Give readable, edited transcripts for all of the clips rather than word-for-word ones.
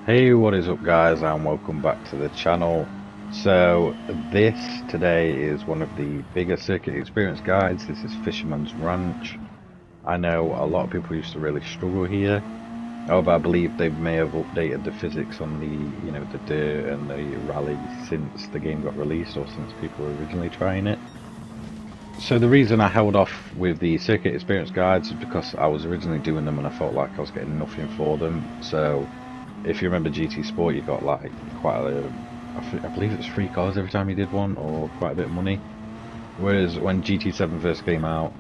Hey, what is up guys, and welcome back to the channel. So this today is one of the bigger circuit experience guides. This is Fisherman's Ranch. I know a lot of people used to really struggle here. However, I believe they may have updated the physics on the dirt and the rally since the game got released, or since people were originally trying it. So the reason I held off with the circuit experience guides is because I was originally doing them and I felt like I was getting nothing for them. So if you remember GT Sport, you got like quite I believe it's 3 cars every time you did one, or quite a bit of money. Whereas when GT7 first came out,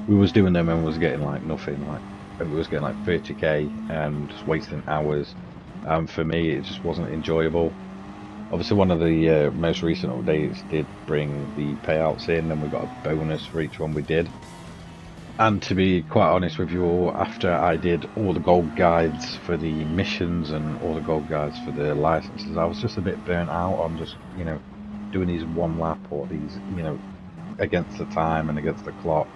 we was doing them and was getting like nothing, like we was getting like 30k and just wasting hours. For me, it just wasn't enjoyable. Obviously, one of the most recent updates did bring the payouts in, and we got a bonus for each one we did. And to be quite honest with you all, after I did all the gold guides for the missions and all the gold guides for the licenses, I was just a bit burnt out on just, doing these one lap or these, against the time and against the clock.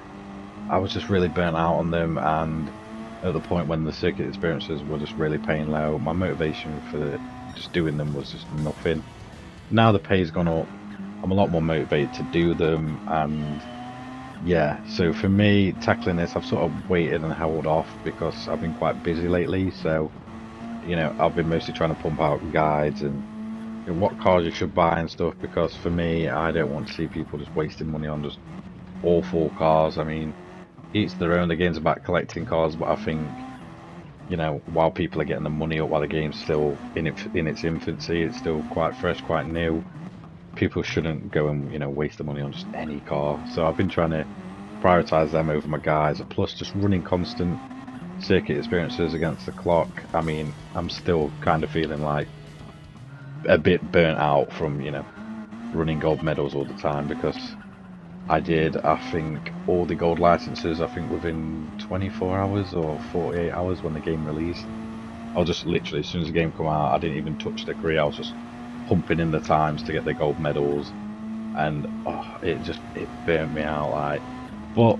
I was just really burnt out on them, and at the point when the circuit experiences were just really paying low, my motivation for just doing them was just nothing. Now the pay's gone up, I'm a lot more motivated to do them, and yeah, so for me, tackling this, I've sort of waited and held off because I've been quite busy lately. So, I've been mostly trying to pump out guides and what cars you should buy and stuff. Because for me, I don't want to see people just wasting money on just awful cars. I mean, each their own. The game's about collecting cars, but I think, while people are getting the money up, while the game's still in its infancy, it's still quite fresh, quite new. People shouldn't go and waste the money on just any car. So I've been trying to prioritize them over my guys, plus just running constant circuit experiences against the clock. I mean, I'm still kind of feeling like a bit burnt out from running gold medals all the time, because I did, I think, all the gold licenses, I think within 24 hours or 48 hours when the game released. I was just literally, as soon as the game came out, I didn't even touch the career. I was just pumping in the times to get the gold medals, and it burnt me out. Like, but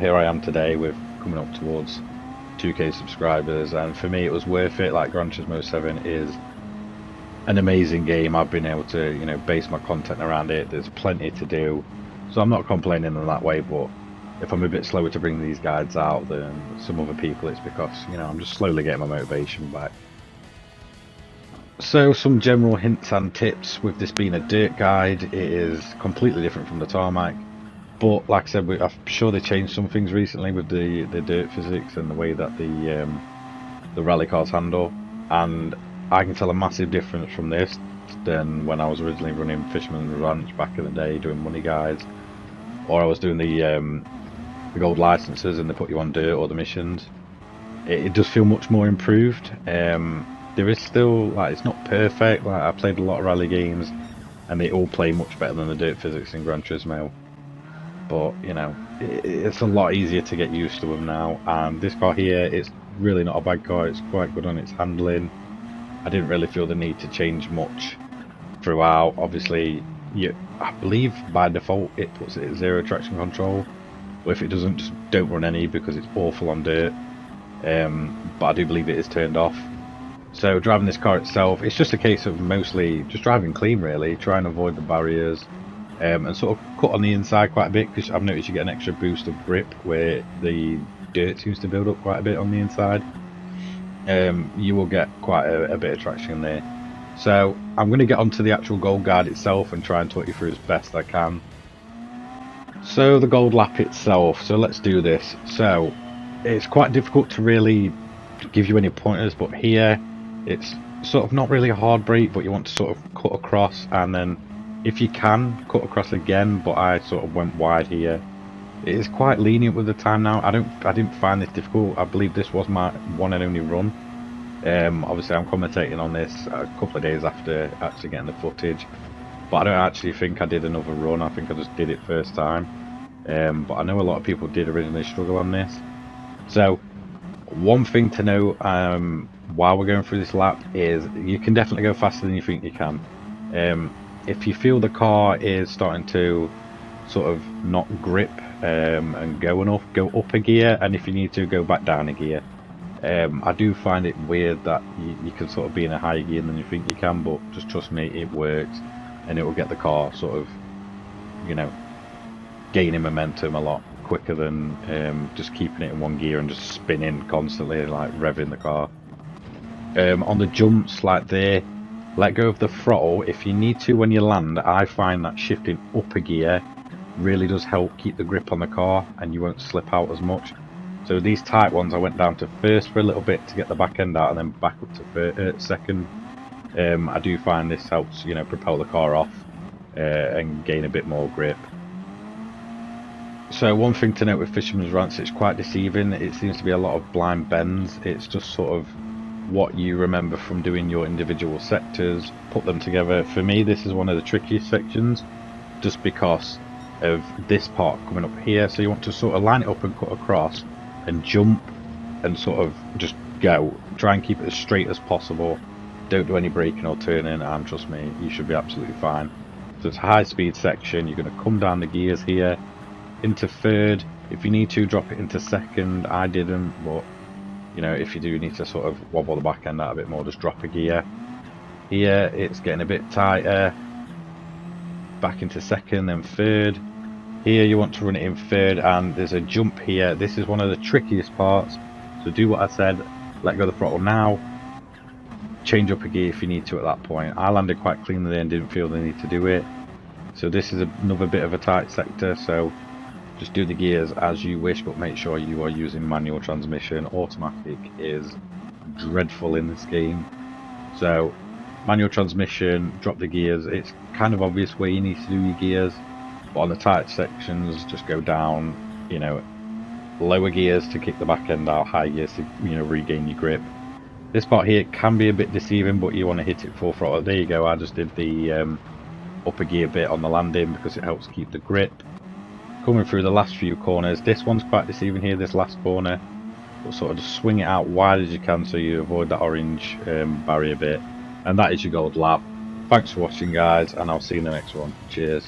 here I am today with coming up towards 2k subscribers, and for me it was worth it. Like, Gran Turismo 7 is an amazing game. I've been able to base my content around it. There's plenty to do, so I'm not complaining in that way. But if I'm a bit slower to bring these guides out than some other people, it's because I'm just slowly getting my motivation back. So, some general hints and tips with this being a dirt guide. It is completely different from the tarmac, but like I said, I'm sure they changed some things recently with the dirt physics and the way that the rally cars handle, and I can tell a massive difference from this than when I was originally running Fisherman's Ranch back in the day, doing money guides, or I was doing the gold licenses and they put you on dirt or the missions. It does feel much more improved. There is still, like, it's not perfect. Like, I played a lot of rally games and they all play much better than the dirt physics in Gran Turismo, but it's a lot easier to get used to them now. And this car here, it's really not a bad car. It's quite good on its handling. I didn't really feel the need to change much throughout. Obviously, I believe by default it puts it at 0 traction control, or if it doesn't, just don't run any, because it's awful on dirt. But I do believe it is turned off. So driving this car itself, it's just a case of mostly just driving clean, really, try and avoid the barriers, and sort of cut on the inside quite a bit, because I've noticed you get an extra boost of grip where the dirt seems to build up quite a bit on the inside. You will get quite a bit of traction there. So I'm going to get onto the actual gold guide itself and try and talk you through as best I can. So the gold lap itself, so let's do this. So it's quite difficult to really give you any pointers, but here it's sort of not really a hard break, but you want to sort of cut across, and then if you can cut across again, but I sort of went wide here. It is quite lenient with the time now. I didn't find this difficult. I believe this was my one and only run. Obviously I'm commentating on this a couple of days after actually getting the footage, but I don't actually think I did another run. I think I just did it first time. But I know a lot of people did originally struggle on this. So one thing to know while we're going through this lap is you can definitely go faster than you think you can. If you feel the car is starting to sort of not grip and go up a gear, and if you need to, go back down a gear. I do find it weird that you can sort of be in a higher gear than you think you can, but just trust me, it works, and it will get the car sort of, you know, gaining momentum a lot quicker than just keeping it in one gear and just spinning constantly, like revving the car. On the jumps, like there, let go of the throttle if you need to when you land. I find that shifting up a gear really does help keep the grip on the car, and you won't slip out as much. So these tight ones, I went down to first for a little bit to get the back end out, and then back up to second. I do find this helps, you know, propel the car off and gain a bit more grip. So one thing to note with Fisherman's Ranch, it's quite deceiving. It seems to be a lot of blind bends. It's just sort of what you remember from doing your individual sectors, put them together. For me, this is one of the trickiest sections, just because of this part coming up here. So you want to sort of line it up and cut across and jump and sort of just go. Try and keep it as straight as possible. Don't do any braking or turning, and trust me, you should be absolutely fine. So it's a high speed section. You're going to come down the gears here into third. If you need to, drop it into second. I didn't, but you know, if you do need to sort of wobble the back end out a bit more, just drop a gear. Here it's getting a bit tighter. Back into second, then third. Here you want to run it in third, and there's a jump here. This is one of the trickiest parts. So do what I said, let go of the throttle now. Change up a gear if you need to at that point. I landed quite cleanly and didn't feel the need to do it. So this is another bit of a tight sector, so just do the gears as you wish, but make sure you are using manual transmission. Automatic is dreadful in this game. So manual transmission, drop the gears. It's kind of obvious where you need to do your gears, but on the tight sections, just go down, you know, lower gears to kick the back end out, high gears to, you know, regain your grip. This part here can be a bit deceiving, but you want to hit it full throttle. There you go, I just did the upper gear bit on the landing because it helps keep the grip. Coming through the last few corners, this one's quite deceiving here, this last corner, but sort of just swing it out wide as you can so you avoid that orange barrier bit, and that is your gold lap. Thanks for watching, guys, and I'll see you in the next one. Cheers.